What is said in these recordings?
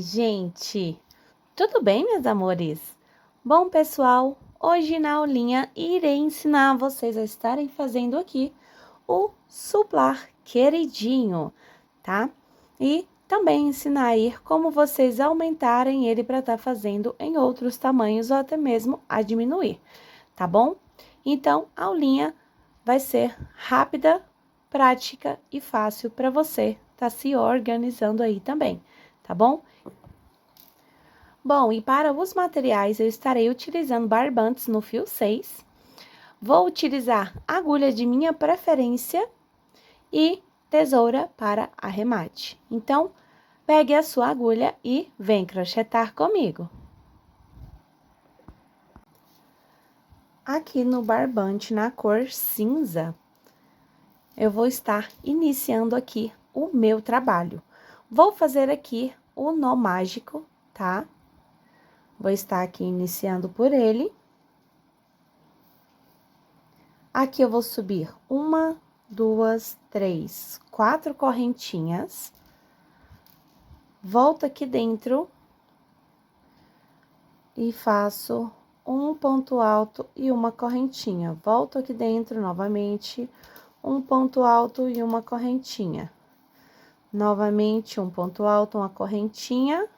Oi, gente! Tudo bem, meus amores? Bom, pessoal, hoje na aulinha irei ensinar vocês a estarem fazendo aqui o suplar queridinho, tá? E também ensinar aí como vocês aumentarem ele para estar fazendo em outros tamanhos ou até mesmo a diminuir, tá bom? Então, a aulinha vai ser rápida, prática e fácil para você estar se organizando aí também, tá bom? Bom, e para os materiais eu estarei utilizando barbantes no fio 6. Vou utilizar agulha de minha preferência e tesoura para arremate. Então, pegue a sua agulha e vem crochetar comigo. Aqui no barbante na cor cinza, eu vou estar iniciando aqui o meu trabalho. Vou fazer aqui o nó mágico, tá? Vou estar aqui iniciando por ele. Aqui eu vou subir 1, 2, 3, 4 correntinhas. Volto aqui dentro e faço um ponto alto e uma correntinha. Volto aqui dentro novamente, um ponto alto e uma correntinha. Novamente, um ponto alto, uma correntinha,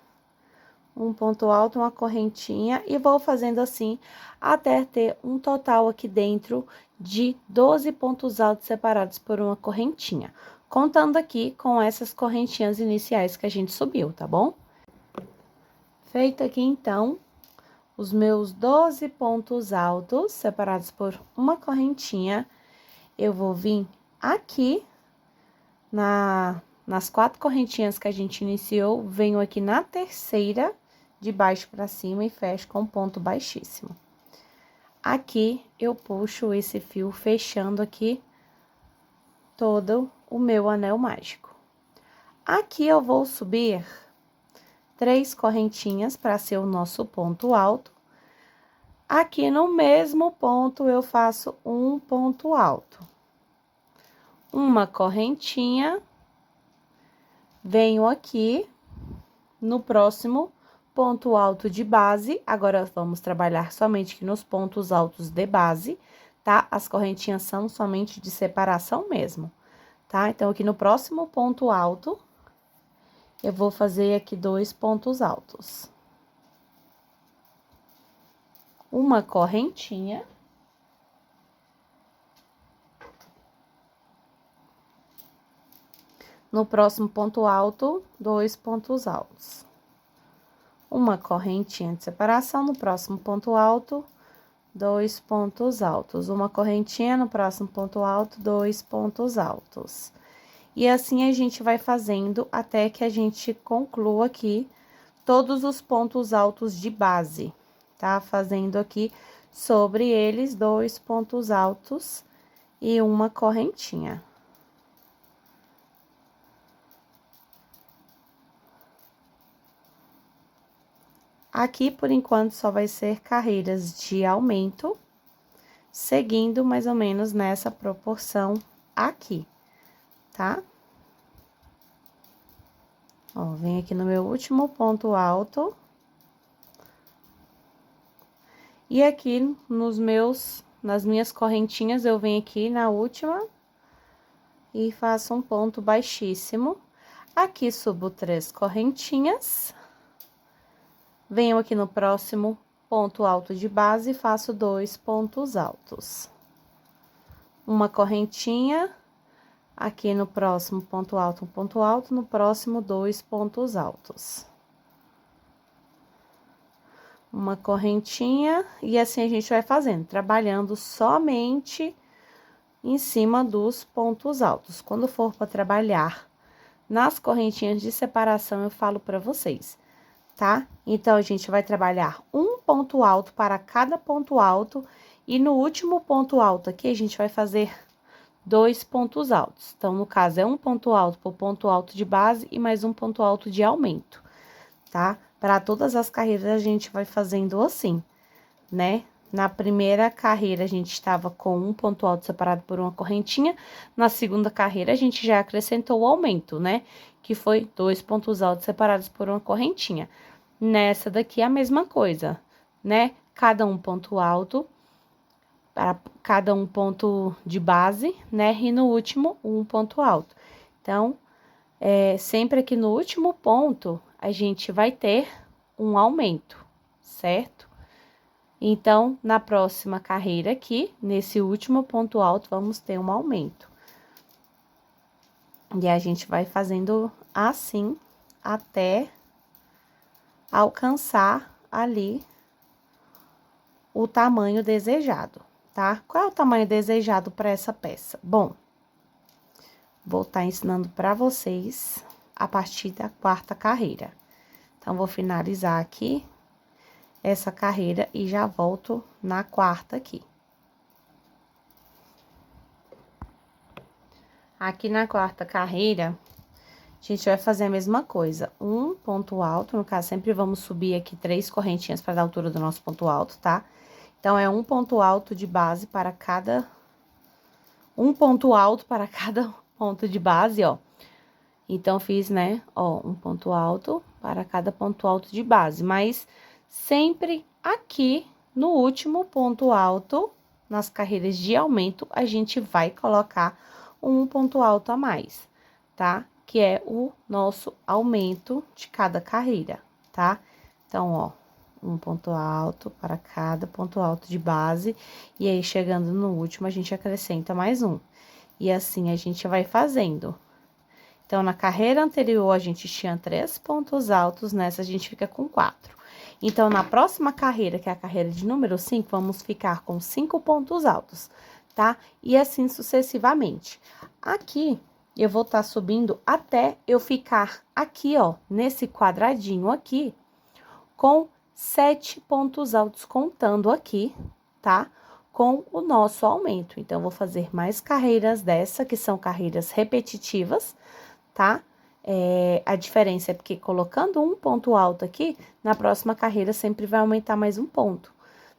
um ponto alto, uma correntinha, e vou fazendo assim até ter um total aqui dentro de 12 pontos altos separados por uma correntinha. Contando aqui com essas correntinhas iniciais que a gente subiu, tá bom? Feito aqui, então, os meus 12 pontos altos separados por uma correntinha, eu vou vir aqui nas 4 correntinhas que a gente iniciou, venho aqui na terceira, de baixo para cima e fecho com ponto baixíssimo. Aqui, eu puxo esse fio fechando aqui todo o meu anel mágico. Aqui, eu vou subir 3 correntinhas para ser o nosso ponto alto. Aqui, no mesmo ponto, eu faço um ponto alto. Uma correntinha, venho aqui no próximo ponto alto de base. Agora, vamos trabalhar somente aqui nos pontos altos de base, tá? As correntinhas são somente de separação mesmo, tá? Então, aqui no próximo ponto alto, eu vou fazer aqui 2 pontos altos. Uma correntinha. No próximo ponto alto, 2 pontos altos. Uma correntinha de separação, no próximo ponto alto, 2 pontos altos. Uma correntinha no próximo ponto alto, 2 pontos altos. E assim a gente vai fazendo até que a gente conclua aqui todos os pontos altos de base, tá? Fazendo aqui sobre eles 2 pontos altos e uma correntinha. Aqui, por enquanto, só vai ser carreiras de aumento, seguindo mais ou menos nessa proporção aqui, tá? Ó, vem aqui no meu último ponto alto. E aqui nas minhas correntinhas, eu venho aqui na última e faço um ponto baixíssimo. Aqui, subo 3 correntinhas. Venho aqui no próximo ponto alto de base e faço 2 pontos altos. Uma correntinha, aqui no próximo ponto alto, um ponto alto, no próximo 2 pontos altos. Uma correntinha, e assim a gente vai fazendo, trabalhando somente em cima dos pontos altos. Quando for para trabalhar nas correntinhas de separação, eu falo para vocês, tá? Então, a gente vai trabalhar um ponto alto para cada ponto alto, e no último ponto alto aqui, a gente vai fazer 2 pontos altos. Então, no caso, é um ponto alto por ponto alto de base e mais um ponto alto de aumento, tá? Para todas as carreiras, a gente vai fazendo assim, né? Na primeira carreira, a gente estava com um ponto alto separado por uma correntinha. Na segunda carreira, a gente já acrescentou o aumento, né? Que foi 2 pontos altos separados por uma correntinha. Nessa daqui, a mesma coisa, né? Cada um ponto alto, para cada um ponto de base, né? E no último, um ponto alto. Então, sempre aqui no último ponto, a gente vai ter um aumento, certo? Então, na próxima carreira aqui, nesse último ponto alto, vamos ter um aumento. E a gente vai fazendo assim, até alcançar ali o tamanho desejado, tá? Qual é o tamanho desejado para essa peça? Bom, vou estar ensinando para vocês a partir da quarta carreira. Então, vou finalizar aqui essa carreira e já volto na quarta aqui. Aqui na quarta carreira, a gente vai fazer a mesma coisa. Um ponto alto, no caso, sempre vamos subir aqui 3 correntinhas para a altura do nosso ponto alto, tá? Então, é um ponto alto de base para cada... Um ponto alto para cada ponto de base, ó. Então, fiz, né, ó, um ponto alto para cada ponto alto de base, mas sempre aqui no último ponto alto, nas carreiras de aumento, a gente vai colocar um ponto alto a mais, tá? Que é o nosso aumento de cada carreira, tá? Então, ó, um ponto alto para cada ponto alto de base, e aí, chegando no último, a gente acrescenta mais um. E assim, a gente vai fazendo. Então, na carreira anterior, a gente tinha 3 pontos altos, nessa a gente fica com 4. Então, na próxima carreira, que é a carreira de número 5, vamos ficar com 5 pontos altos, tá? E assim sucessivamente. Aqui, eu vou estar subindo até eu ficar aqui, ó, nesse quadradinho aqui, com 7 pontos altos, contando aqui, tá? Com o nosso aumento. Então, vou fazer mais carreiras dessa, que são carreiras repetitivas, tá? A diferença é porque colocando um ponto alto aqui, na próxima carreira sempre vai aumentar mais um ponto,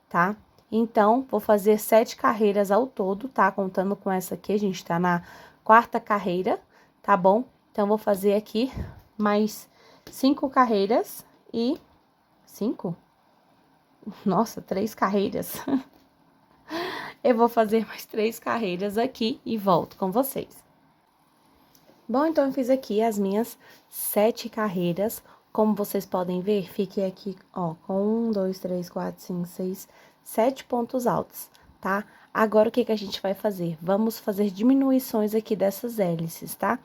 tá? Então, vou fazer 7 carreiras ao todo, tá? Contando com essa aqui, a gente tá na quarta carreira, tá bom? Então, vou fazer aqui mais 5 carreiras e... 5? Nossa, 3 carreiras. Eu vou fazer mais 3 carreiras aqui e volto com vocês. Bom, então, eu fiz aqui as minhas 7 carreiras. Como vocês podem ver, fiquei aqui, ó, com 1, 2, 3, 4, 5, 6, 7 pontos altos, tá? Agora, o que que a gente vai fazer? Vamos fazer diminuições aqui dessas hélices, tá?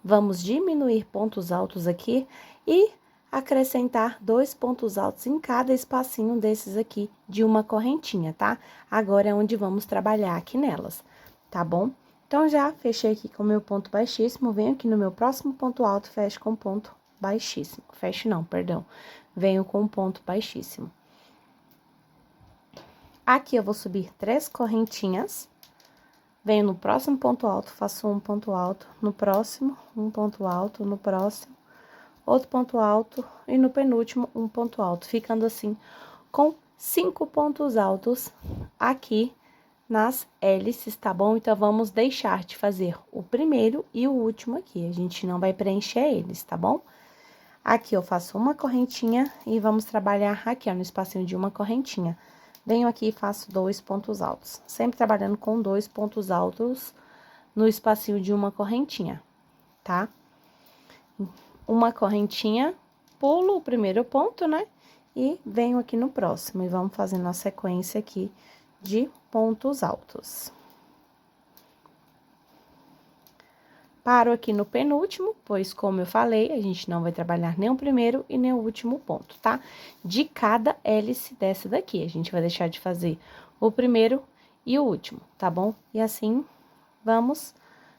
Vamos diminuir pontos altos aqui e acrescentar 2 pontos altos em cada espacinho desses aqui de uma correntinha, tá? Agora é onde vamos trabalhar aqui nelas, tá bom? Então, já fechei aqui com o meu ponto baixíssimo, venho aqui no meu próximo ponto alto, fecho com ponto baixíssimo. Fecho não, perdão. Venho com um ponto baixíssimo. Aqui, eu vou subir 3 correntinhas. Venho no próximo ponto alto, faço um ponto alto, no próximo, um ponto alto, no próximo, outro ponto alto, e no penúltimo, um ponto alto. Ficando assim, com 5 pontos altos aqui nas hélices, tá bom? Então, vamos deixar de fazer o primeiro e o último aqui. A gente não vai preencher eles, tá bom? Aqui, eu faço uma correntinha e vamos trabalhar aqui, ó, no espacinho de uma correntinha. Venho aqui e faço 2 pontos altos. Sempre trabalhando com 2 pontos altos no espacinho de uma correntinha, tá? Uma correntinha, pulo o primeiro ponto, né? E venho aqui no próximo. E vamos fazendo a sequência aqui de pontos altos. Paro aqui no penúltimo, pois, como eu falei, a gente não vai trabalhar nem o primeiro e nem o último ponto, tá? De cada hélice dessa daqui, a gente vai deixar de fazer o primeiro e o último, tá bom? E assim, vamos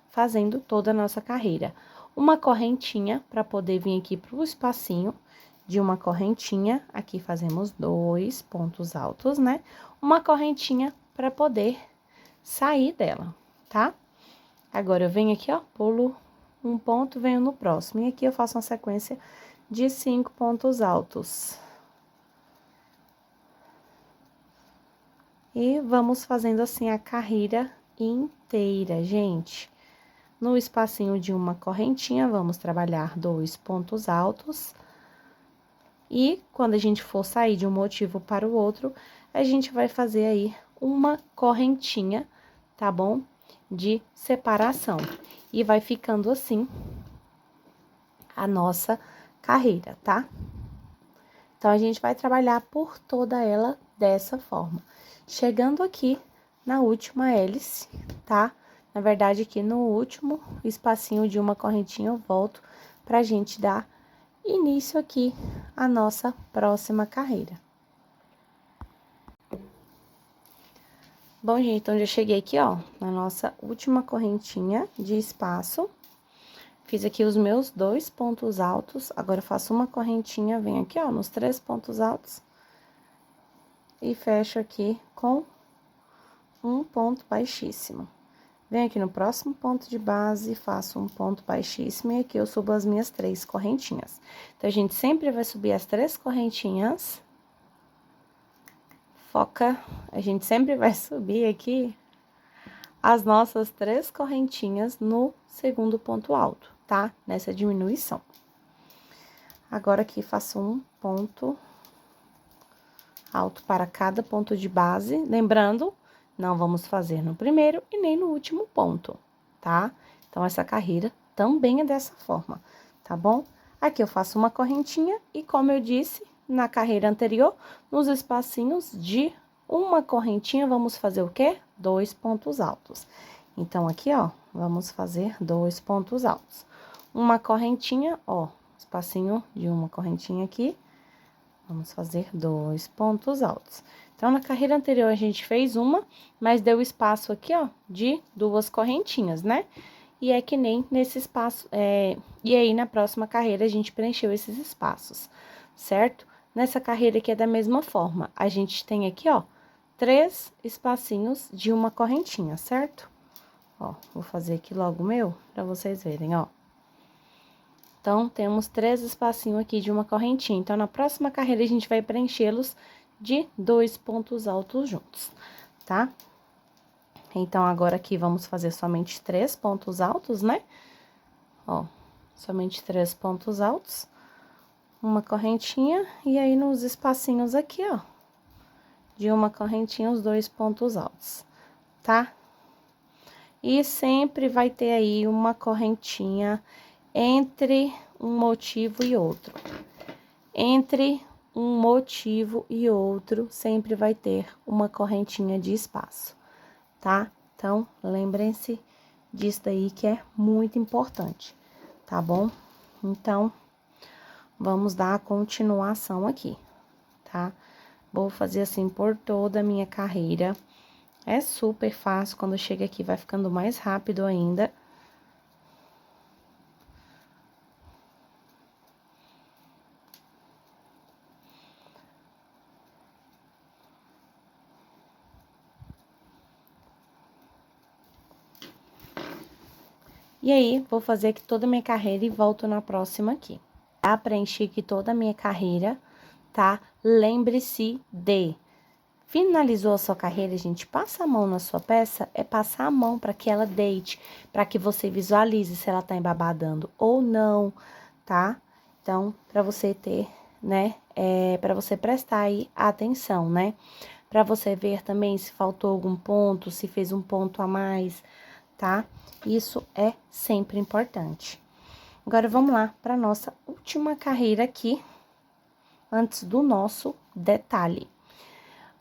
fazendo toda a nossa carreira. Uma correntinha, para poder vir aqui pro espacinho de uma correntinha, aqui fazemos 2 pontos altos, né? Uma correntinha para poder sair dela, tá? Agora, eu venho aqui, ó, pulo um ponto, venho no próximo. E aqui eu faço uma sequência de 5 pontos altos. E vamos fazendo assim a carreira inteira, gente. No espacinho de uma correntinha, vamos trabalhar 2 pontos altos. E quando a gente for sair de um motivo para o outro, a gente vai fazer aí uma correntinha, tá bom? De separação. E vai ficando assim a nossa carreira, tá? Então, a gente vai trabalhar por toda ela dessa forma. Chegando aqui na última hélice, tá? Na verdade, aqui no último espacinho de uma correntinha, eu volto pra gente dar início aqui à nossa próxima carreira. Bom, gente, então já cheguei aqui, ó, na nossa última correntinha de espaço. Fiz aqui os meus 2 pontos altos, agora eu faço uma correntinha, venho aqui, ó, nos 3 pontos altos. E fecho aqui com um ponto baixíssimo. Venho aqui no próximo ponto de base, faço um ponto baixíssimo e aqui eu subo as minhas 3 correntinhas. Então, a gente sempre vai subir as 3 correntinhas. Foca, a gente sempre vai subir aqui as nossas 3 correntinhas no segundo ponto alto, tá? Nessa diminuição. Agora, aqui, faço um ponto alto para cada ponto de base. Lembrando, não vamos fazer no primeiro e nem no último ponto, tá? Então, essa carreira também é dessa forma, tá bom? Aqui eu faço uma correntinha e, como eu disse na carreira anterior, nos espacinhos de uma correntinha, vamos fazer o quê? 2 pontos altos. Então, aqui, ó, vamos fazer 2 pontos altos. Uma correntinha, ó, espacinho de uma correntinha aqui, vamos fazer 2 pontos altos. Então, na carreira anterior, a gente fez uma, mas deu espaço aqui, ó, de 2 correntinhas, né? E é que nem nesse espaço, e aí, na próxima carreira, a gente preencheu esses espaços, certo? Nessa carreira aqui é da mesma forma, a gente tem aqui, ó, 3 espacinhos de uma correntinha, certo? Ó, vou fazer aqui logo o meu, pra vocês verem, ó. Então, temos 3 espacinhos aqui de uma correntinha. Então, na próxima carreira, a gente vai preenchê-los de 2 pontos altos juntos, tá? Então, agora aqui, vamos fazer somente 3 pontos altos, né? Ó, somente 3 pontos altos, uma correntinha, e aí, nos espacinhos aqui, ó, de uma correntinha, os 2 pontos altos, tá? E sempre vai ter aí uma correntinha entre um motivo e outro. Entre um motivo e outro, sempre vai ter uma correntinha de espaço, tá? Então, lembrem-se disso daí que é muito importante, tá bom? Então, vamos dar a continuação aqui, tá? Vou fazer assim por toda a minha carreira. É super fácil, quando chega aqui vai ficando mais rápido ainda. E aí, vou fazer aqui toda a minha carreira e volto na próxima aqui. Tá? Preenchi aqui toda a minha carreira, tá? Lembre-se de... Finalizou a sua carreira, gente, passa a mão na sua peça, é passar a mão para que ela deite, para que você visualize se ela tá embabadando ou não, tá? Então, para você ter, né, para você prestar aí atenção, né? Para você ver também se faltou algum ponto, se fez um ponto a mais, tá? Isso é sempre importante. Agora, vamos lá para nossa última carreira aqui, antes do nosso detalhe.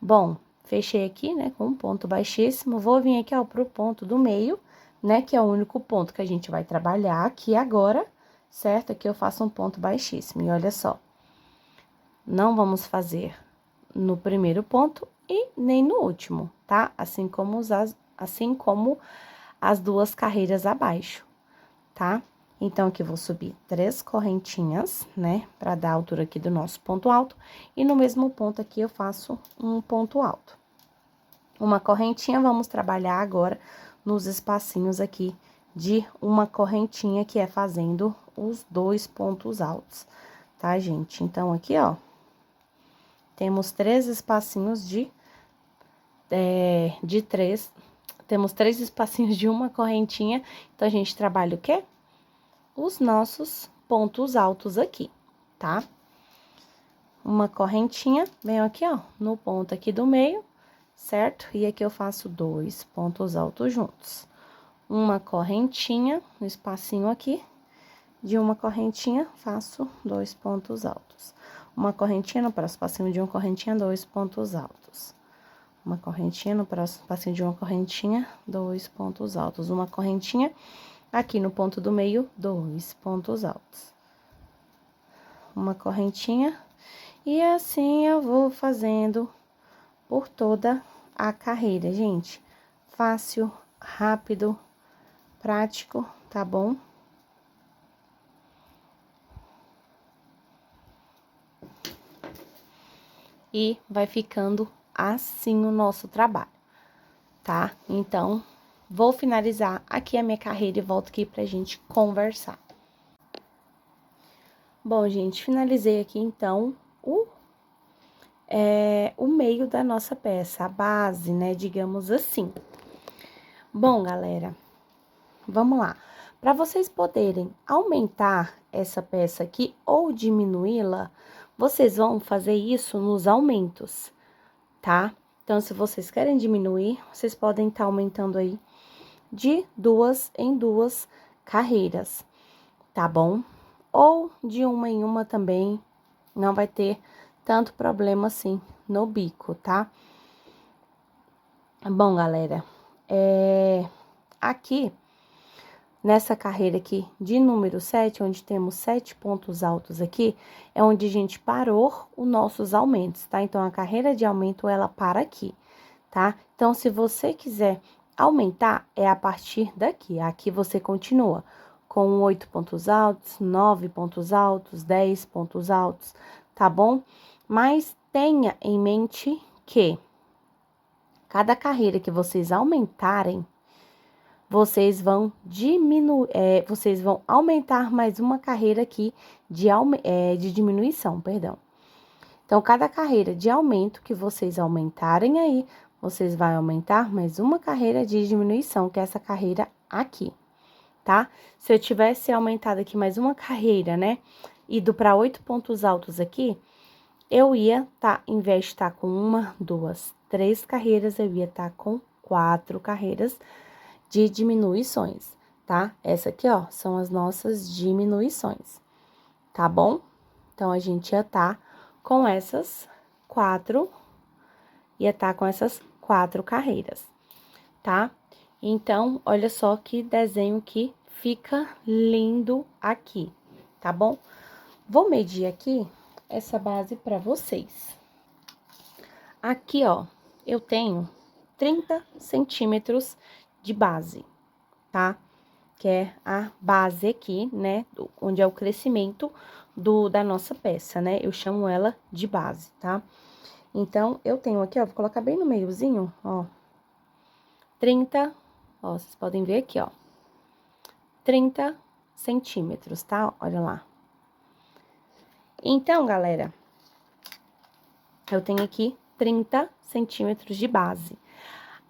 Bom, fechei aqui, né, com um ponto baixíssimo, vou vir aqui, ó, pro ponto do meio, né, que é o único ponto que a gente vai trabalhar aqui agora, certo? Aqui eu faço um ponto baixíssimo, e olha só, não vamos fazer no primeiro ponto e nem no último, tá? Assim como as 2 carreiras abaixo, tá? Então, aqui eu vou subir 3 correntinhas, né, pra dar a altura aqui do nosso ponto alto, e no mesmo ponto aqui eu faço um ponto alto. Uma correntinha, vamos trabalhar agora nos espacinhos aqui de uma correntinha, que é fazendo os 2 pontos altos, tá, gente? Então, aqui, ó, temos 3 espacinhos de de 3, temos 3 espacinhos de uma correntinha, então a gente trabalha o quê? Os nossos pontos altos aqui, tá? Uma correntinha, venho aqui, ó, no ponto aqui do meio, certo? E aqui eu faço 2 pontos altos juntos. Uma correntinha, no espacinho aqui, de uma correntinha, faço 2 pontos altos. Uma correntinha no próximo espacinho de uma correntinha, 2 pontos altos. Uma correntinha no próximo espacinho de uma correntinha, 2 pontos altos. Uma correntinha aqui no ponto do meio, 2 pontos altos. Uma correntinha, e assim eu vou fazendo por toda a carreira, gente. Fácil, rápido, prático, tá bom? E vai ficando assim o nosso trabalho, tá? Então, vou finalizar aqui a minha carreira e volto aqui pra gente conversar. Bom, gente, finalizei aqui, então, o meio da nossa peça, a base, né, digamos assim. Bom, galera, vamos lá. Para vocês poderem aumentar essa peça aqui ou diminuí-la, vocês vão fazer isso nos aumentos, tá? Então, se vocês querem diminuir, vocês podem estar aumentando aí de 2 em 2 carreiras, tá bom? Ou de uma em uma também, não vai ter tanto problema assim no bico, tá? Bom, galera, aqui, nessa carreira aqui de número 7, onde temos 7 pontos altos aqui, é onde a gente parou os nossos aumentos, tá? Então, a carreira de aumento, ela para aqui, tá? Então, se você quiser aumentar, é a partir daqui. Aqui você continua com 8 pontos altos, 9 pontos altos, 10 pontos altos, tá bom? Mas tenha em mente que cada carreira que vocês aumentarem, vocês vão vocês vão aumentar mais uma carreira aqui de diminuição, perdão. Então, cada carreira de aumento que vocês aumentarem aí, vocês vão aumentar mais uma carreira de diminuição, que é essa carreira aqui, tá? Se eu tivesse aumentado aqui mais uma carreira, né, ido para 8 pontos altos aqui, eu ia em vez de estar com 1, 2, 3 carreiras, eu ia estar com 4 carreiras de diminuições, tá? Essa aqui, ó, são as nossas diminuições, tá bom? Então, a gente ia estar com essas 4, carreiras, tá? Então, olha só que desenho que fica lindo aqui, tá bom? Vou medir aqui essa base pra vocês. Aqui, ó, eu tenho 30 centímetros de base, tá? Que é a base aqui, né, onde é o crescimento da nossa peça, né? Eu chamo ela de base, tá? Então, eu tenho aqui, ó, vou colocar bem no meiozinho, ó, 30, ó, vocês podem ver aqui, ó, 30 centímetros, tá? Olha lá. Então, galera, eu tenho aqui 30 centímetros de base.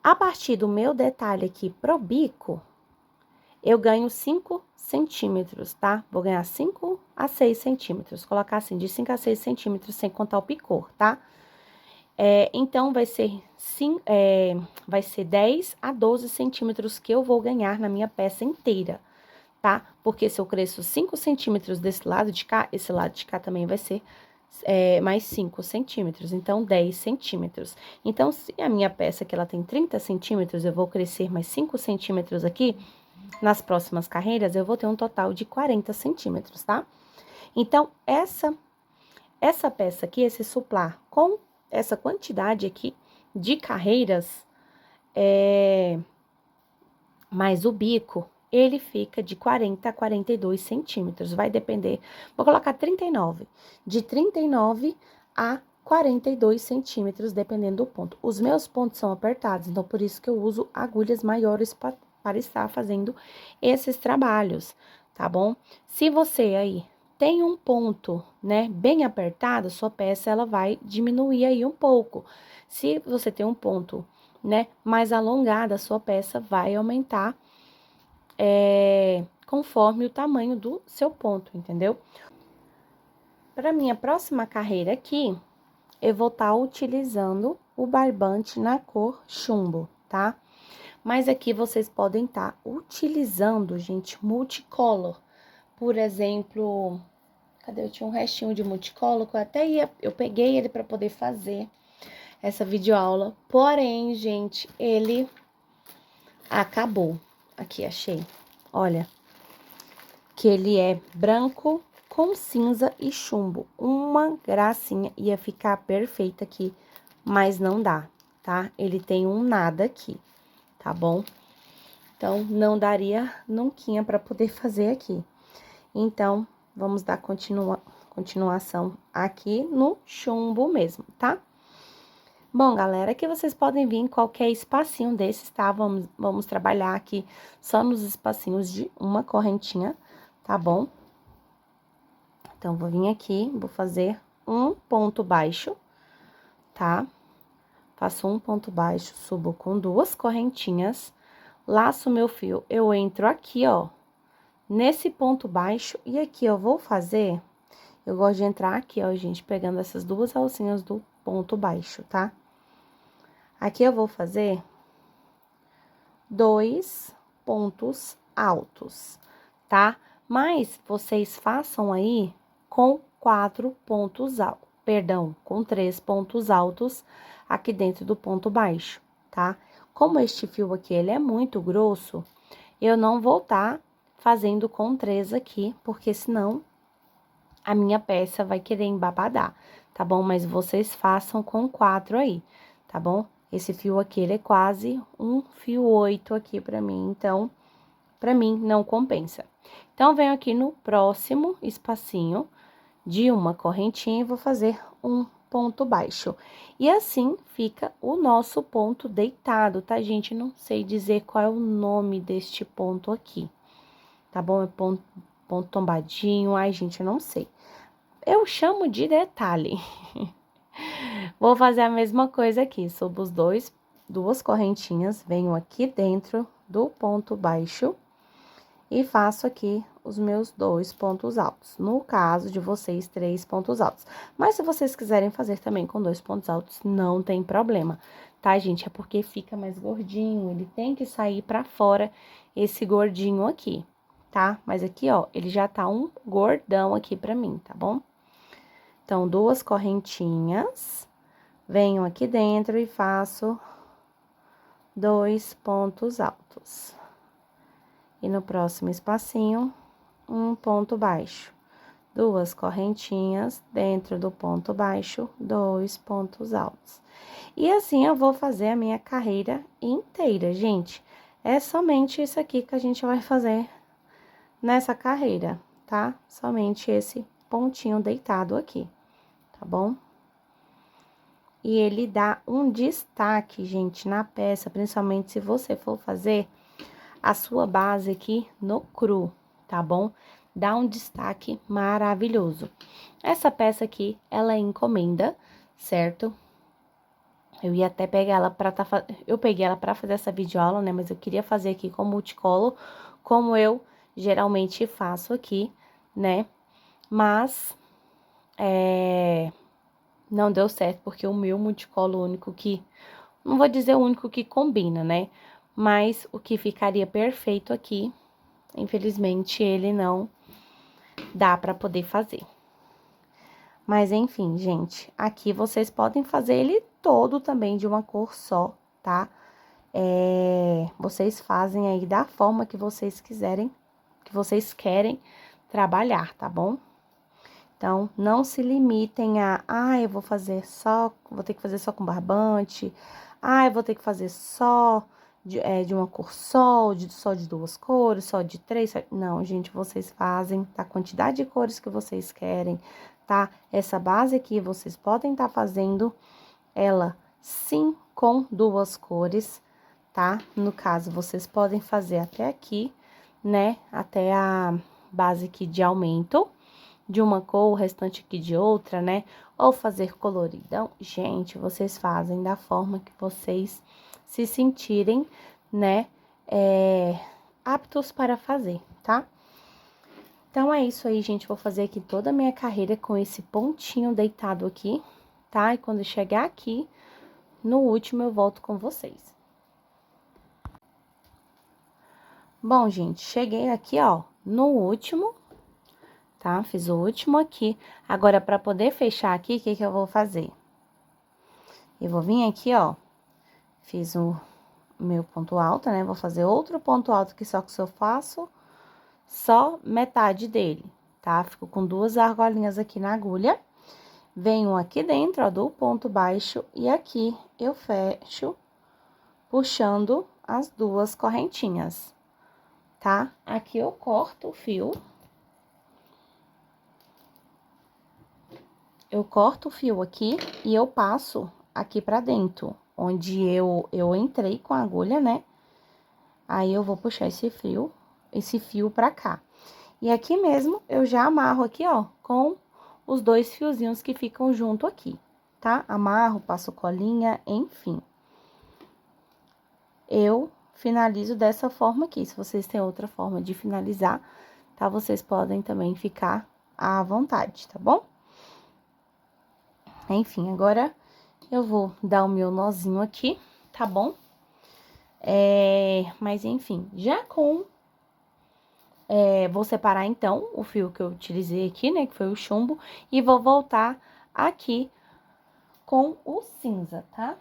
A partir do meu detalhe aqui pro bico, eu ganho 5 centímetros, tá? Vou ganhar 5 a 6 centímetros, colocar assim, de 5 a 6 centímetros, sem contar o picor, tá? Então, vai ser 10 a 12 centímetros que eu vou ganhar na minha peça inteira, tá? Porque se eu cresço 5 centímetros desse lado de cá, esse lado de cá também vai ser mais 5 centímetros, então 10 centímetros. Então, se a minha peça aqui ela tem 30 centímetros, eu vou crescer mais 5 centímetros aqui, nas próximas carreiras, eu vou ter um total de 40 centímetros, tá? Então, essa peça aqui, esse suplá, com essa quantidade aqui de carreiras, mais o bico, ele fica de 40 a 42 centímetros, vai depender, vou colocar 39, de 39 a 42 centímetros, dependendo do ponto. Os meus pontos são apertados, então por isso que eu uso agulhas maiores para estar fazendo esses trabalhos, tá bom? Se você aí tem um ponto, né, bem apertado, sua peça, ela vai diminuir aí um pouco. Se você tem um ponto né, mais alongada a sua peça vai aumentar conforme o tamanho do seu ponto, entendeu? Para minha próxima carreira aqui, eu vou estar utilizando o barbante na cor chumbo, tá? Mas aqui vocês podem estar utilizando, gente, multicolor. Por exemplo, cadê? Eu tinha um restinho de multicolor que eu peguei ele para poder fazer essa videoaula. Porém, gente, ele acabou. Aqui, achei. Olha, que ele é branco com cinza e chumbo. Uma gracinha, ia ficar perfeita aqui, mas não dá, tá? Ele tem um nada aqui, tá bom? Então, não daria nunca pra poder fazer aqui. Então, vamos dar continuação aqui no chumbo mesmo, tá? Bom, galera, aqui vocês podem vir em qualquer espacinho desses, tá? Vamos trabalhar aqui só nos espacinhos de uma correntinha, tá bom? Então, vou vir aqui, vou fazer um ponto baixo, tá? Faço um ponto baixo, subo com 2 correntinhas, laço meu fio, eu entro aqui, ó, nesse ponto baixo, e aqui eu vou fazer, eu gosto de entrar aqui, ó, gente, pegando essas 2 alcinhas do ponto baixo, tá? Aqui eu vou fazer 2 pontos altos, tá? Mas vocês façam aí com 4 pontos altos, perdão, com 3 pontos altos aqui dentro do ponto baixo, tá? Como este fio aqui, ele é muito grosso, eu não vou estar fazendo com 3 aqui, porque senão a minha peça vai querer embabadar, tá bom? Mas vocês façam com 4 aí, tá bom? Esse fio aqui, ele é quase um fio 8 aqui pra mim, então, pra mim, não compensa. Então, venho aqui no próximo espacinho de uma correntinha e vou fazer um ponto baixo. E assim fica o nosso ponto deitado, tá, gente? Não sei dizer qual é o nome deste ponto aqui, tá bom? É ponto tombadinho, ai, gente, eu não sei. Eu chamo de detalhe. Vou fazer a mesma coisa aqui, subo os 2 correntinhas, venho aqui dentro do ponto baixo e faço aqui os meus 2 pontos altos. No caso de vocês, 3 pontos altos. Mas se vocês quiserem fazer também com 2 pontos altos, não tem problema, tá, gente? É porque fica mais gordinho, ele tem que sair pra fora esse gordinho aqui, tá? Mas aqui, ó, ele já tá um gordão aqui pra mim, tá bom? Então, 2 correntinhas, venho aqui dentro e faço 2 pontos altos. E no próximo espacinho, um ponto baixo. 2 correntinhas, dentro do ponto baixo, 2 pontos altos. E assim eu vou fazer a minha carreira inteira, gente. É somente isso aqui que a gente vai fazer nessa carreira, tá? Somente esse pontinho deitado aqui, tá bom? E ele dá um destaque, gente, na peça, principalmente se você for fazer a sua base aqui no cru, tá bom? Dá um destaque maravilhoso. Essa peça aqui, ela é encomenda, certo? Eu ia até pegar ela eu peguei ela pra fazer essa videoaula, né? Mas eu queria fazer aqui com multicolor, como eu geralmente faço aqui, né? Mas, não deu certo, porque o meu multicolor único que... Não vou dizer o único que combina, né? Mas o que ficaria perfeito aqui, infelizmente, ele não dá pra poder fazer. Mas, enfim, gente, aqui vocês podem fazer ele todo também de uma cor só, tá? Vocês fazem aí da forma que vocês quiserem, que vocês querem trabalhar, tá bom? Então, não se limitem eu vou ter que fazer só com barbante, eu vou ter que fazer só de uma cor só de 2 cores, só de 3. Não, gente, vocês fazem da quantidade de cores que vocês querem, tá? Essa base aqui, vocês podem estar fazendo ela sim com 2 cores, tá? No caso, vocês podem fazer até aqui, né? Até a base aqui de aumento de uma cor, o restante aqui de outra, né? Ou fazer coloridão. Gente, vocês fazem da forma que vocês se sentirem, né, aptos para fazer, tá? Então, é isso aí, gente. Vou fazer aqui toda a minha carreira com esse pontinho deitado aqui, tá? E quando chegar aqui, no último, eu volto com vocês. Bom, gente, cheguei aqui, ó, no último, tá? Fiz o último aqui. Agora, pra poder fechar aqui, o que que eu vou fazer? Eu vou vir aqui, ó, fiz o meu ponto alto, né? Vou fazer outro ponto alto aqui, só que eu faço só metade dele, tá? Fico com 2 argolinhas aqui na agulha. Venho aqui dentro, ó, do ponto baixo e aqui eu fecho puxando as 2 correntinhas, tá? Aqui eu corto o fio. Eu corto o fio aqui e eu passo aqui pra dentro, onde eu entrei com a agulha, né? Aí, eu vou puxar esse fio pra cá. E aqui mesmo, eu já amarro aqui, ó, com os 2 fiozinhos que ficam junto aqui, tá? Amarro, passo colinha, enfim. Eu finalizo dessa forma aqui. Se vocês têm outra forma de finalizar, tá? Vocês podem também ficar à vontade, tá bom? Enfim, agora eu vou dar o meu nozinho aqui, tá bom? Mas enfim, vou separar então o fio que eu utilizei aqui, né, que foi o chumbo, e vou voltar aqui com o cinza, tá?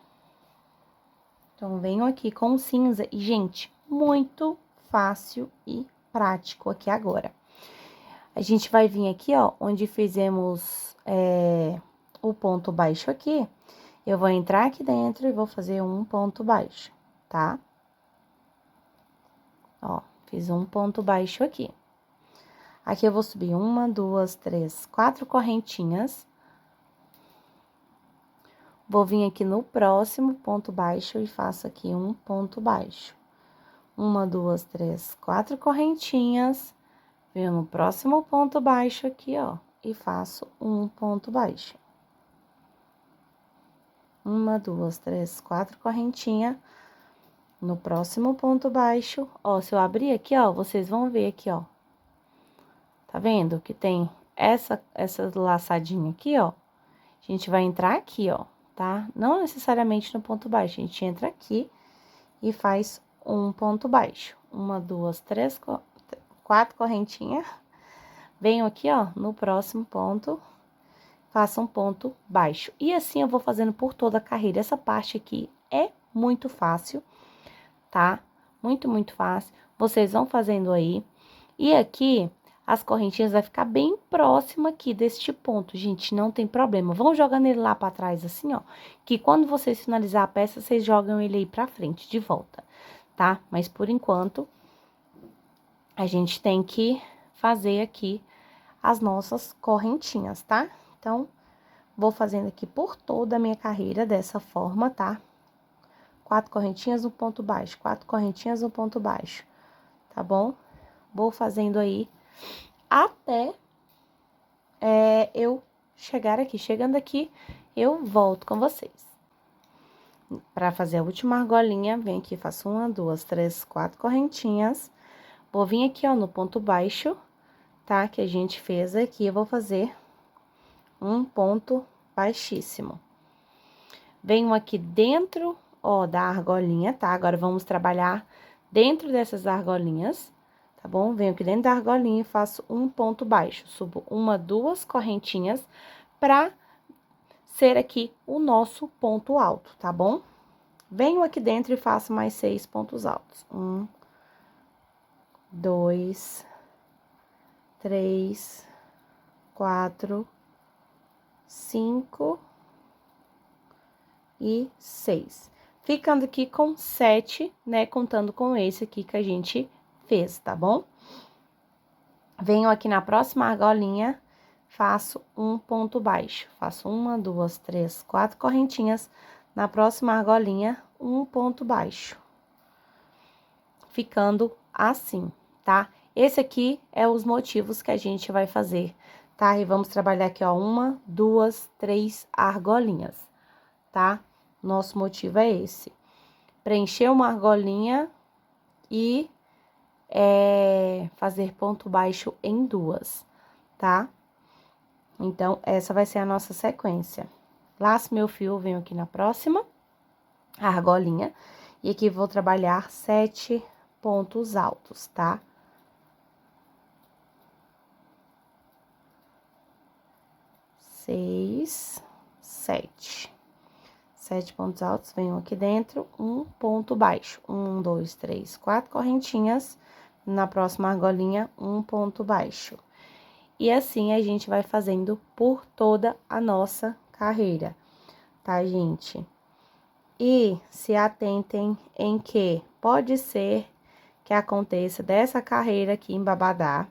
Então, venho aqui com o cinza e, gente, muito fácil e prático aqui agora. A gente vai vir aqui, ó, onde fizemos o ponto baixo aqui, eu vou entrar aqui dentro e vou fazer um ponto baixo, tá? Ó, fiz um ponto baixo aqui. Aqui eu vou subir 1, 2, 3, 4 correntinhas. Vou vir aqui no próximo ponto baixo e faço aqui um ponto baixo. 1, 2, 3, 4 correntinhas. Venho no próximo ponto baixo aqui, ó, e faço um ponto baixo. 1, 2, 3, 4 correntinhas. No próximo ponto baixo, ó, se eu abrir aqui, ó, vocês vão ver aqui, ó. Tá vendo que tem essa laçadinha aqui, ó? A gente vai entrar aqui, ó, tá? Não necessariamente no ponto baixo, a gente entra aqui e faz um ponto baixo. 1, 2, 3, 4 correntinhas. Venho aqui, ó, no próximo ponto, faço um ponto baixo. E assim eu vou fazendo por toda a carreira. Essa parte aqui é muito fácil, tá? Muito, muito fácil. Vocês vão fazendo aí. E aqui, as correntinhas vai ficar bem próxima aqui deste ponto, gente, não tem problema. Vão jogando ele lá pra trás, assim, ó, que quando vocês finalizar a peça, vocês jogam ele aí pra frente, de volta, tá? Mas, por enquanto, a gente tem que fazer aqui as nossas correntinhas, tá? Então, vou fazendo aqui por toda a minha carreira dessa forma, tá? 4 correntinhas no ponto baixo, 4 correntinhas no ponto baixo, tá bom? Vou fazendo aí até eu chegar aqui. Chegando aqui, eu volto com vocês. Pra fazer a última argolinha, vem aqui, faço 1, 2, 3, 4 correntinhas. Vou vir aqui, ó, no ponto baixo, tá? Que a gente fez aqui, eu vou fazer um ponto baixíssimo. Venho aqui dentro, ó, da argolinha, tá? Agora, vamos trabalhar dentro dessas argolinhas, tá bom? Venho aqui dentro da argolinha e faço um ponto baixo. Subo 1, 2 correntinhas pra ser aqui o nosso ponto alto, tá bom? Venho aqui dentro e faço mais 6 pontos altos. 1, 2, 3, 4, 5 e 6. Ficando aqui com 7, né, contando com esse aqui que a gente fez, tá bom? Venho aqui na próxima argolinha, faço um ponto baixo. Faço 1, 2, 3, 4 correntinhas. Na próxima argolinha, um ponto baixo. Ficando assim, tá? Esse aqui é os motivos que a gente vai fazer, tá? E vamos trabalhar aqui, ó, 1, 2, 3 argolinhas, tá? Nosso motivo é esse. preencher uma argolinha e fazer ponto baixo em 2, tá? Então, essa vai ser a nossa sequência. Laço meu fio, venho aqui na próxima argolinha, e aqui vou trabalhar 7 pontos altos, tá? 6, 7. 7 pontos altos, venho aqui dentro, um ponto baixo. 1, 2, 3, 4 correntinhas. Na próxima argolinha, um ponto baixo. E assim, a gente vai fazendo por toda a nossa carreira, tá, gente? E se atentem em que pode ser que aconteça dessa carreira aqui embabadar,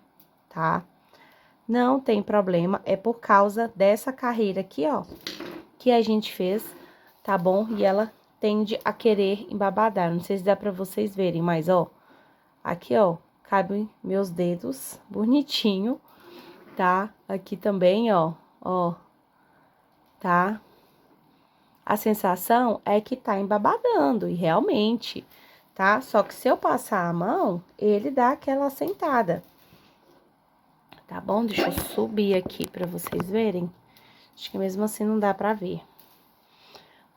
tá? Não tem problema, é por causa dessa carreira aqui, ó, que a gente fez, tá bom? E ela tende a querer embabadar, não sei se dá pra vocês verem, mas, ó, aqui, ó, cabem meus dedos bonitinho, tá? Aqui também, ó, tá? A sensação é que tá embabadando, e realmente, tá? Só que se eu passar a mão, ele dá aquela assentada. Tá bom? Deixa eu subir aqui pra vocês verem. Acho que mesmo assim não dá pra ver.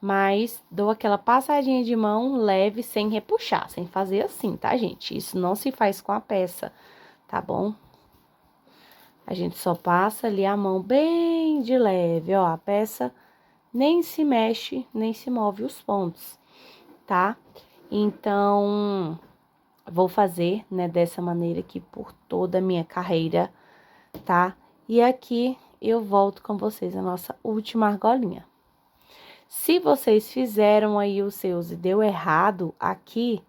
Mas dou aquela passadinha de mão leve, sem repuxar, sem fazer assim, tá, gente? Isso não se faz com a peça, tá bom? A gente só passa ali a mão bem de leve, ó. A peça nem se mexe, nem se move os pontos, tá? Então, vou fazer, né, dessa maneira aqui por toda a minha carreira, tá? E aqui eu volto com vocês a nossa última argolinha. Se vocês fizeram aí os seus e deu errado aqui,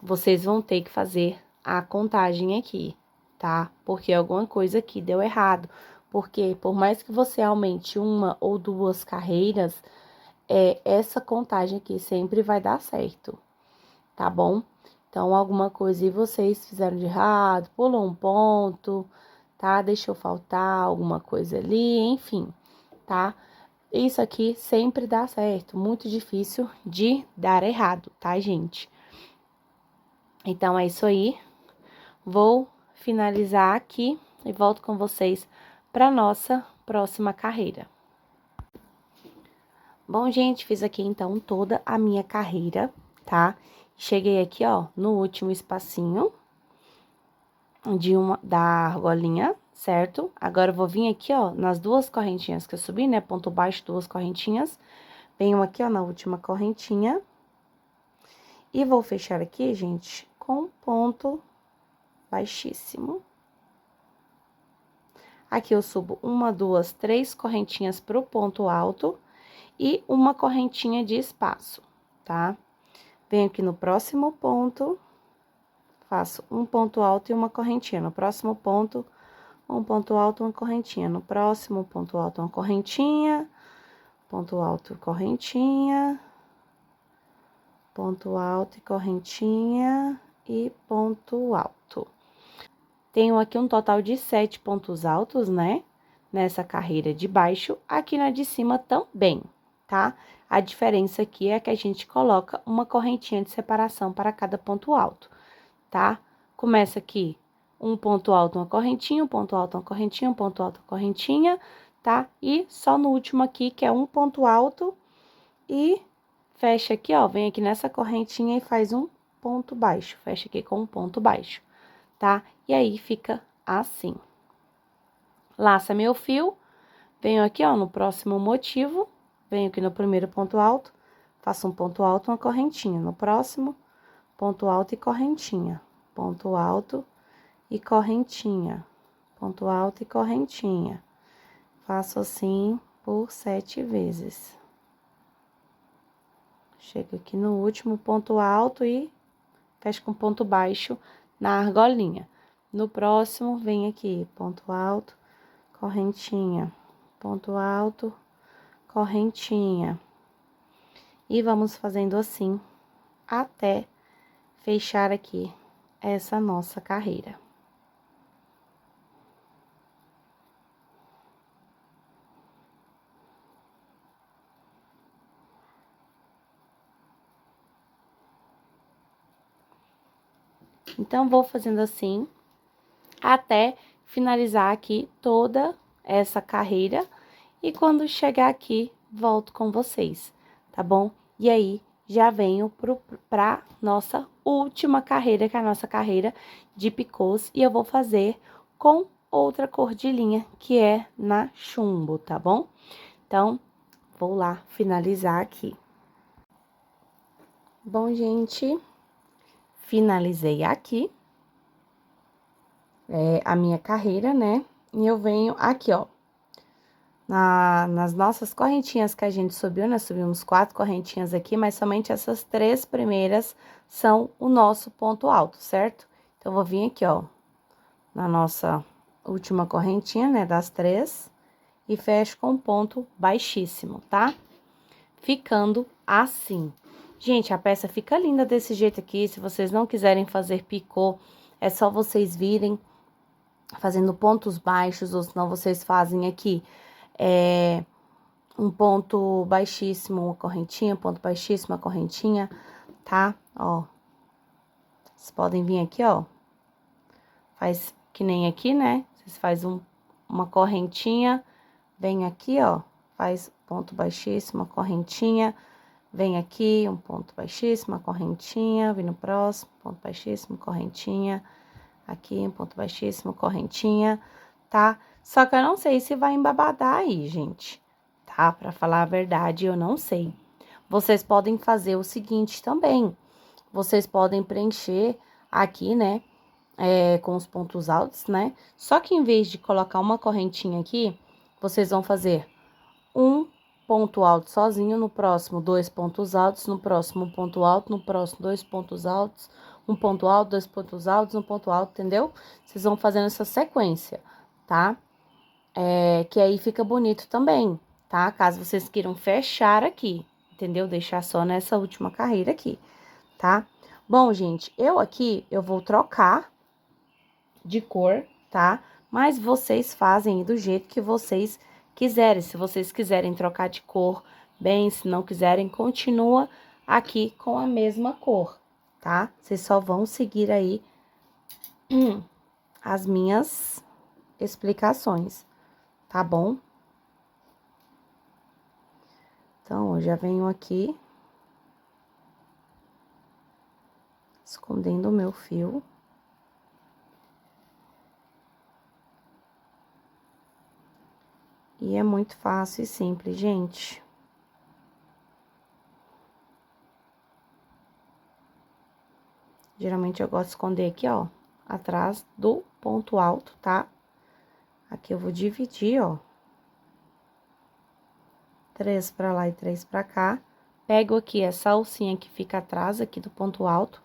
vocês vão ter que fazer a contagem aqui, tá? Porque alguma coisa aqui deu errado. Porque por mais que você aumente uma ou duas carreiras, essa contagem aqui sempre vai dar certo, tá bom? Então, alguma coisa e vocês fizeram de errado, pulou um ponto, tá? Deixou faltar alguma coisa ali, enfim, tá? Isso aqui sempre dá certo, muito difícil de dar errado, tá, gente? Então, é isso aí. Vou finalizar aqui e volto com vocês para nossa próxima carreira. Bom, gente, fiz aqui então toda a minha carreira, tá? Cheguei aqui, ó, no último espacinho da argolinha, certo? Agora, eu vou vir aqui, ó, nas duas correntinhas que eu subi, né? Ponto baixo, duas correntinhas. Venho aqui, ó, na última correntinha. E vou fechar aqui, gente, com ponto baixíssimo. Aqui eu subo uma, duas, três correntinhas pro ponto alto e uma correntinha de espaço, tá? Venho aqui no próximo ponto, faço um ponto alto e uma correntinha. No próximo ponto, um ponto alto, uma correntinha. No próximo, ponto alto, uma correntinha. Ponto alto, correntinha. Ponto alto e correntinha. E ponto alto. Tenho aqui um total de 7 pontos altos, né? Nessa carreira de baixo, aqui na de cima também, tá? A diferença aqui é que a gente coloca uma correntinha de separação para cada ponto alto, tá? Começa aqui um ponto alto, uma correntinha, um ponto alto, uma correntinha, um ponto alto, uma correntinha, tá? E só no último aqui, que é um ponto alto, e fecha aqui, ó, vem aqui nessa correntinha e faz um ponto baixo, fecha aqui com um ponto baixo, tá? E aí, fica assim. Laça meu fio, venho aqui, ó, no próximo motivo, venho aqui no primeiro ponto alto, faço um ponto alto, uma correntinha. No próximo, ponto alto e correntinha. Ponto alto e correntinha. Ponto alto e correntinha. Faço assim por 7 vezes. Chego aqui no último ponto alto e fecho com ponto baixo na argolinha. No próximo, vem aqui, ponto alto, correntinha, ponto alto, correntinha. E vamos fazendo assim até fechar aqui essa nossa carreira. Então, vou fazendo assim, até finalizar aqui toda essa carreira. E quando chegar aqui, volto com vocês, tá bom? E aí, já venho pra nossa última carreira, que é a nossa carreira de picôs. E eu vou fazer com outra cor de linha, que é na chumbo, tá bom? Então, vou lá finalizar aqui. Bom, gente, finalizei aqui a minha carreira, né? E eu venho aqui, ó, nas nossas correntinhas que a gente subiu, nós subimos 4 correntinhas aqui, mas somente essas 3 primeiras são o nosso ponto alto, certo? Então, eu vou vir aqui, ó, na nossa última correntinha, né, das 3, e fecho com ponto baixíssimo, tá? Ficando assim. Gente, a peça fica linda desse jeito aqui. Se vocês não quiserem fazer picô, é só vocês virem fazendo pontos baixos, ou senão vocês fazem aqui um ponto baixíssimo, uma correntinha, ponto baixíssimo, uma correntinha, tá? Ó, vocês podem vir aqui, ó, faz que nem aqui, né? Vocês fazem uma correntinha, vem aqui, ó, faz ponto baixíssimo, uma correntinha, vem aqui, um ponto baixíssimo, uma correntinha, vem no próximo, ponto baixíssimo, correntinha, aqui, um ponto baixíssimo, correntinha, tá? Só que eu não sei se vai embabadar aí, gente, tá? Pra falar a verdade, eu não sei. Vocês podem fazer o seguinte também, vocês podem preencher aqui, né, com os pontos altos, né? Só que em vez de colocar uma correntinha aqui, vocês vão fazer um ponto alto sozinho, no próximo 2 pontos altos, no próximo um ponto alto, no próximo 2 pontos altos, um ponto alto, 2 pontos altos, um ponto alto, entendeu? Vocês vão fazendo essa sequência, tá? Que aí fica bonito também, tá? Caso vocês queiram fechar aqui, entendeu? Deixar só nessa última carreira aqui, tá? Bom, gente, eu vou trocar de cor, tá? Mas vocês fazem do jeito que vocês quiserem. Se vocês quiserem trocar de cor, bem, se não quiserem, continua aqui com a mesma cor, tá? Vocês só vão seguir aí as minhas explicações, tá bom? Então, eu já venho aqui escondendo o meu fio. E é muito fácil e simples, gente. Geralmente eu gosto de esconder aqui, ó, atrás do ponto alto, tá? Aqui eu vou dividir, ó. 3 pra lá e 3 pra cá. Pego aqui essa alcinha que fica atrás aqui do ponto alto,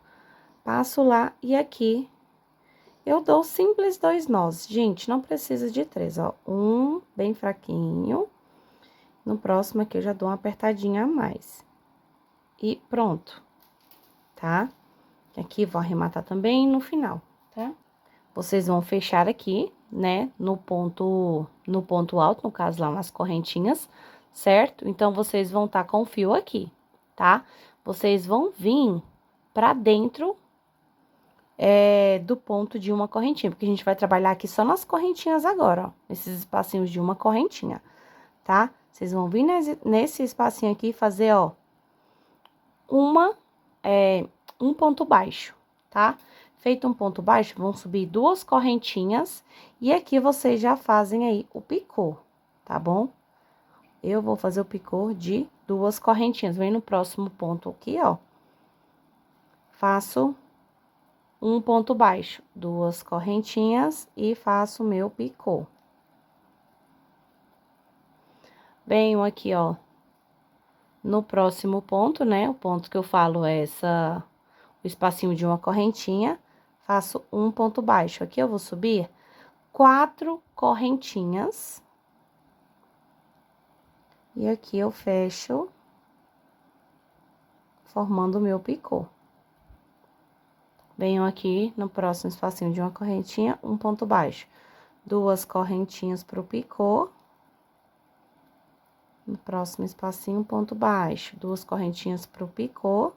passo lá e aqui eu dou simples 2 nós. Gente, não precisa de 3, ó. Um bem fraquinho. No próximo aqui eu já dou uma apertadinha a mais. E pronto, tá? Aqui vou arrematar também no final, tá? Vocês vão fechar aqui, né, no ponto alto, no caso lá nas correntinhas, certo? Então, vocês vão tá com o fio aqui, tá? Vocês vão vir pra dentro do ponto de uma correntinha, porque a gente vai trabalhar aqui só nas correntinhas agora, ó, nesses espacinhos de uma correntinha, tá? Vocês vão vir nesse espacinho aqui e fazer, ó, um ponto baixo, tá? Feito um ponto baixo, vão subir 2 correntinhas e aqui vocês já fazem aí o picô, tá bom? Eu vou fazer o picô de 2 correntinhas. Vem no próximo ponto aqui, ó. Faço um ponto baixo, 2 correntinhas e faço o meu picô. Venho aqui, ó, no próximo ponto, né? O ponto que eu falo é o espacinho de uma correntinha, faço um ponto baixo. Aqui eu vou subir 4 correntinhas. E aqui eu fecho, formando o meu picô. Venho aqui no próximo espacinho de uma correntinha, um ponto baixo. 2 correntinhas pro picô. No próximo espacinho, um ponto baixo. 2 correntinhas pro picô.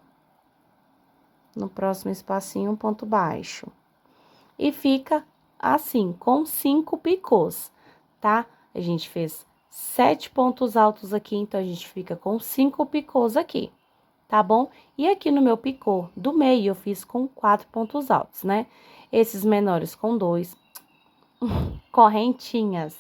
No próximo espacinho, um ponto baixo. e fica assim, com 5 picôs, tá? A gente fez 7 pontos altos aqui, então a gente fica com 5 picôs aqui, tá bom? E aqui no meu picô do meio, eu fiz com 4 pontos altos, né? Esses menores com 2 correntinhas,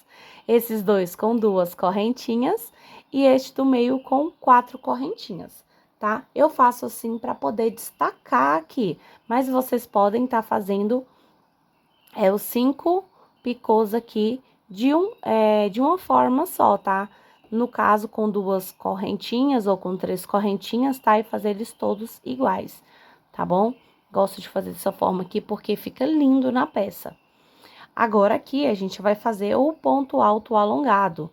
esses dois com 2 correntinhas e este do meio com 4 correntinhas, tá? Eu faço assim para poder destacar aqui, mas vocês podem estar fazendo os 5 picôs aqui de uma forma só, tá? No caso, com 2 correntinhas ou com 3 correntinhas, tá? E fazer eles todos iguais, tá bom? Gosto de fazer dessa forma aqui porque fica lindo na peça. Agora, aqui, a gente vai fazer o ponto alto alongado,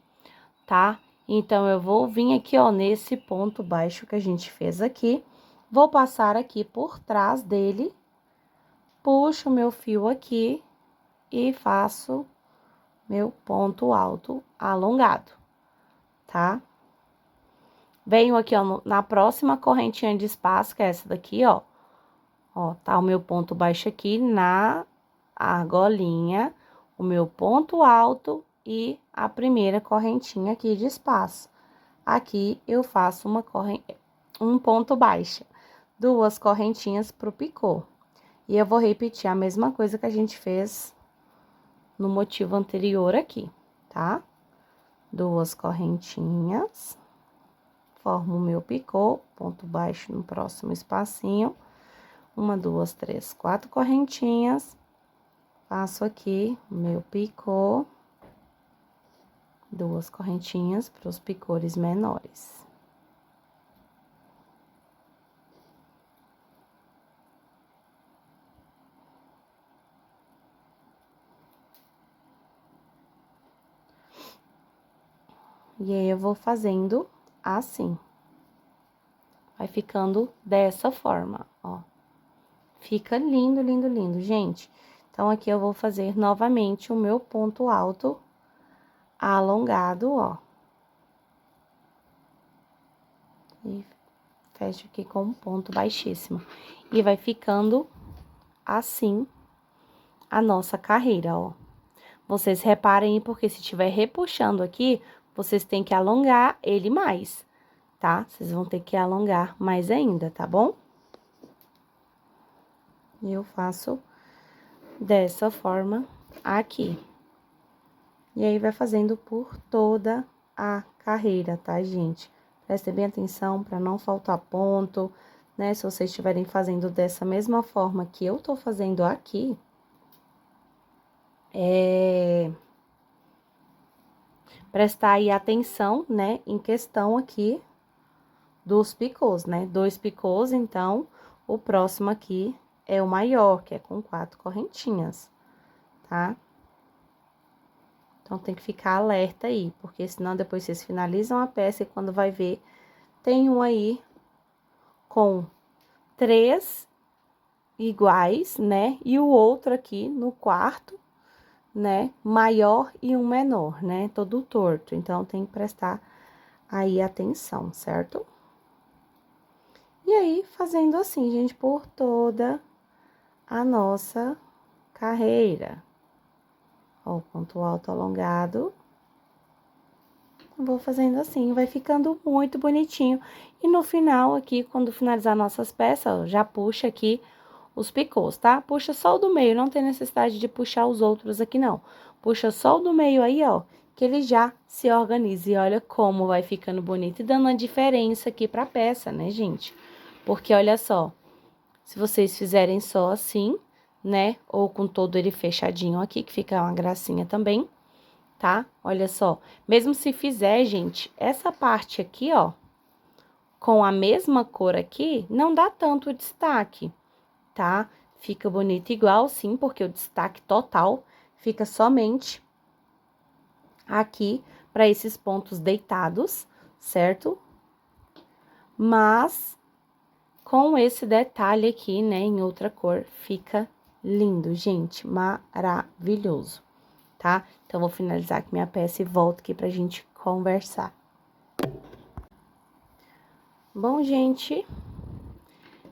tá? Então, eu vou vir aqui, ó, nesse ponto baixo que a gente fez aqui, vou passar aqui por trás dele, puxo meu fio aqui e faço meu ponto alto alongado, tá? Venho aqui, ó, na próxima correntinha de espaço, que é essa daqui, ó. Ó, tá o meu ponto baixo aqui na argolinha, o meu ponto alto e a primeira correntinha aqui de espaço. Aqui, eu faço um ponto baixo, 2 correntinhas pro picô. E eu vou repetir a mesma coisa que a gente fez no motivo anterior aqui, tá? 2 correntinhas, formo o meu picô, ponto baixo no próximo espacinho, 1, 2, 3, 4 correntinhas, faço aqui o meu picô, 2 correntinhas para os picores menores. E aí, eu vou fazendo assim. Vai ficando dessa forma, ó. Fica lindo, lindo, lindo, gente. Então, aqui eu vou fazer novamente o meu ponto alto alongado, ó. E fecho aqui com um ponto baixíssimo. E vai ficando assim a nossa carreira, ó. Vocês reparem, porque se estiver repuxando aqui, vocês têm que alongar ele mais, tá? Vocês vão ter que alongar mais ainda, tá bom? E eu faço dessa forma aqui. E aí, vai fazendo por toda a carreira, tá, gente? Prestem bem atenção para não faltar ponto, né? Se vocês estiverem fazendo dessa mesma forma que eu tô fazendo aqui, prestar aí atenção, né, em questão aqui dos picôs, né? 2 picôs, então, o próximo aqui é o maior, que é com 4 correntinhas, tá? Então, tem que ficar alerta aí, porque senão depois vocês finalizam a peça e quando vai ver, tem um aí com 3 iguais, né? E o outro aqui no quarto, né? Maior e um menor, né? Todo torto. Então, tem que prestar aí atenção, certo? E aí, fazendo assim, gente, por toda a nossa carreira. Ó, o ponto alto alongado. Vou fazendo assim, vai ficando muito bonitinho. E no final aqui, quando finalizar nossas peças, ó, já puxa aqui os picôs, tá? Puxa só o do meio, não tem necessidade de puxar os outros aqui, não. Puxa só o do meio aí, ó, que ele já se organiza. E olha como vai ficando bonito e dando uma diferença aqui pra peça, né, gente? Porque olha só, se vocês fizerem só assim, né, ou com todo ele fechadinho aqui, que fica uma gracinha também, tá? Olha só, mesmo se fizer, gente, essa parte aqui, ó, com a mesma cor aqui, não dá tanto destaque, tá? Fica bonito igual, sim, porque o destaque total fica somente aqui para esses pontos deitados, certo? Mas com esse detalhe aqui, né, em outra cor, fica lindo, gente, maravilhoso, tá? Então, vou finalizar aqui minha peça e volto aqui pra gente conversar. Bom, gente,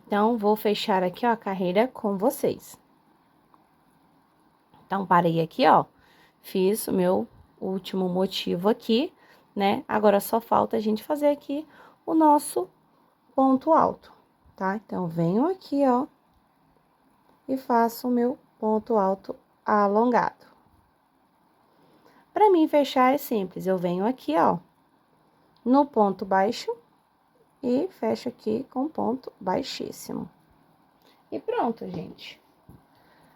então, vou fechar aqui, ó, a carreira com vocês. Então, parei aqui, ó, fiz o meu último motivo aqui, né? Agora, só falta a gente fazer aqui o nosso ponto alto, tá? Então, venho aqui, ó, e faço o meu ponto alto alongado. Pra mim fechar é simples, eu venho aqui, ó, no ponto baixo e fecho aqui com ponto baixíssimo. E pronto, gente.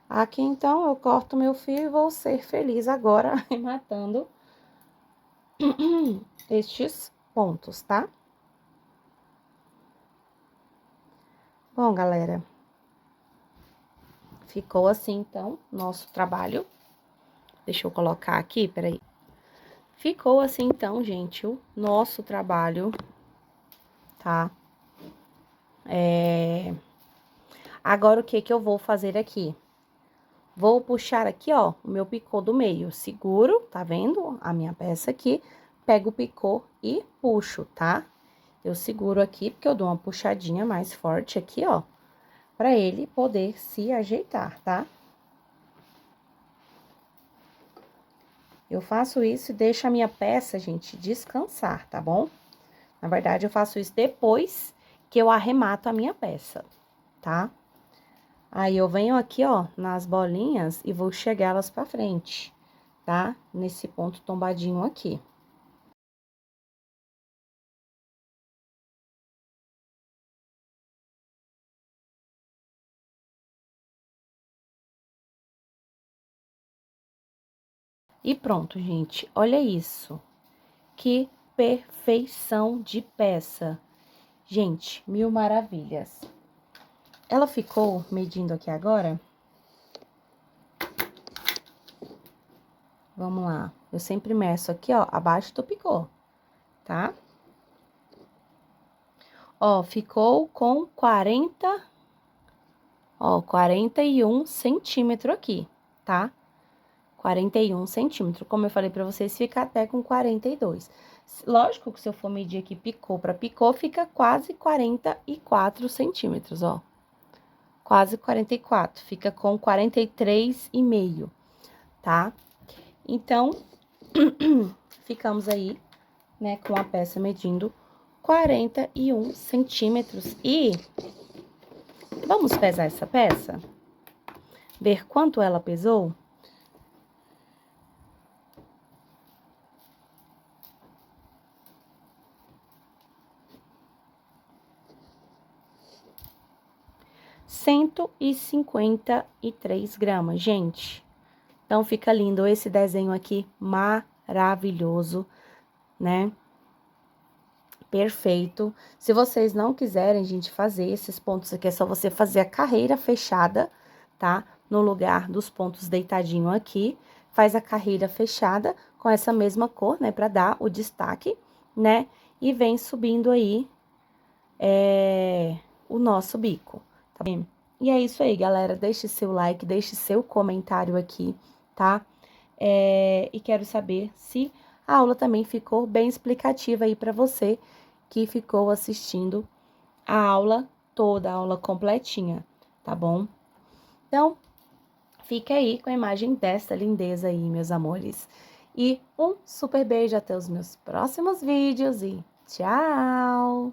Aqui, então, eu corto meu fio e vou ser feliz agora, arrematando estes pontos, tá? Bom, galera, ficou assim, então, nosso trabalho. Deixa eu colocar aqui, peraí. Ficou assim, então, gente, o nosso trabalho, tá? Agora, o que que eu vou fazer aqui? Vou puxar aqui, ó, o meu picô do meio. Seguro, tá vendo? A minha peça aqui. Pego o picô e puxo, tá? Eu seguro aqui, porque eu dou uma puxadinha mais forte aqui, ó. Pra ele poder se ajeitar, tá? Eu faço isso e deixo a minha peça, gente, descansar, tá bom? Na verdade, eu faço isso depois que eu arremato a minha peça, tá? Aí, eu venho aqui, ó, nas bolinhas e vou chegar elas pra frente, tá? Nesse ponto tombadinho aqui. E pronto, gente, olha isso. Que perfeição de peça. Gente, mil maravilhas. Ela ficou medindo aqui agora. Vamos lá. Eu sempre meço aqui, ó, abaixo do picô, tá? Ó, ficou com 41 centímetros aqui, tá? 41 centímetros. Como eu falei pra vocês, fica até com 42. Lógico que se eu for medir aqui picô pra picô, fica quase 44 centímetros, ó. Quase 44. Fica com 43,5, tá? Então, ficamos aí, né, com a peça medindo 41 centímetros. E vamos pesar essa peça? Ver quanto ela pesou? R$ 153, gente. Então, fica lindo esse desenho aqui, maravilhoso, né? Perfeito. Se vocês não quiserem, gente, fazer esses pontos aqui, é só você fazer a carreira fechada, tá? No lugar dos pontos deitadinho aqui, faz a carreira fechada com essa mesma cor, né? Pra dar o destaque, né? E vem subindo aí, o nosso bico, tá bem? E é isso aí, galera. Deixe seu like, deixe seu comentário aqui, tá? E quero saber se a aula também ficou bem explicativa aí pra você que ficou assistindo a aula toda, a aula completinha, tá bom? Então, fica aí com a imagem dessa lindeza aí, meus amores. E um super beijo até os meus próximos vídeos e tchau!